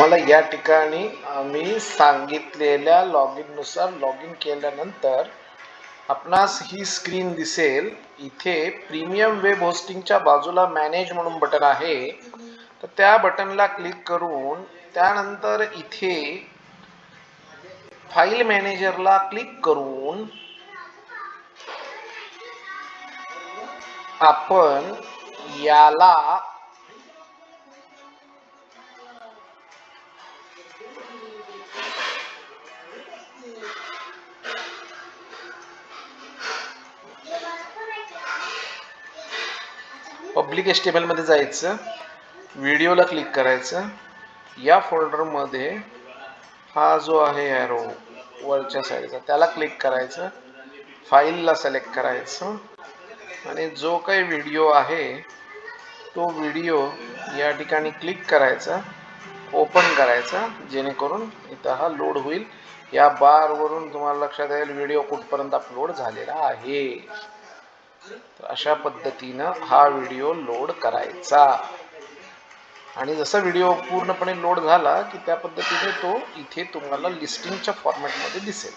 तुम्हाला या ठिकाणी मी सांगितलेल्या लॉग नुसार लॉग इन केल्यानंतर आपणास ही स्क्रीन दिसेल. इथे प्रीमियम वेब होस्टिंगच्या बाजूला मॅनेज म्हणून बटन आहे, तर त्या बटनला क्लिक करून त्यानंतर इथे फाईल मॅनेजरला क्लिक करून आपण याला पब्लिक HTML मध्ये जायचं, व्हिडिओला क्लिक करायचं, या फोल्डरमध्ये हा जो आहे एरो वरच्या साईडचा त्याला क्लिक करायचं, फाईलला सिलेक्ट करायचं आणि जो काही व्हिडिओ आहे तो व्हिडिओ या ठिकाणी क्लिक करायचा, ओपन करायचा, जेणेकरून इथं हा लोड होईल. या बार वरून तुम्हाला लक्षात येईल व्हिडिओ कुठपर्यंत अपलोड झालेला आहे. तर अशा पद्धतीनं हा व्हिडिओ लोड करायचा आणि जसा व्हिडिओ पूर्णपणे लोड झाला की त्या पद्धतीने तो इथे तुम्हाला लिस्टिंगच्या फॉर्मॅटमध्ये दिसेल.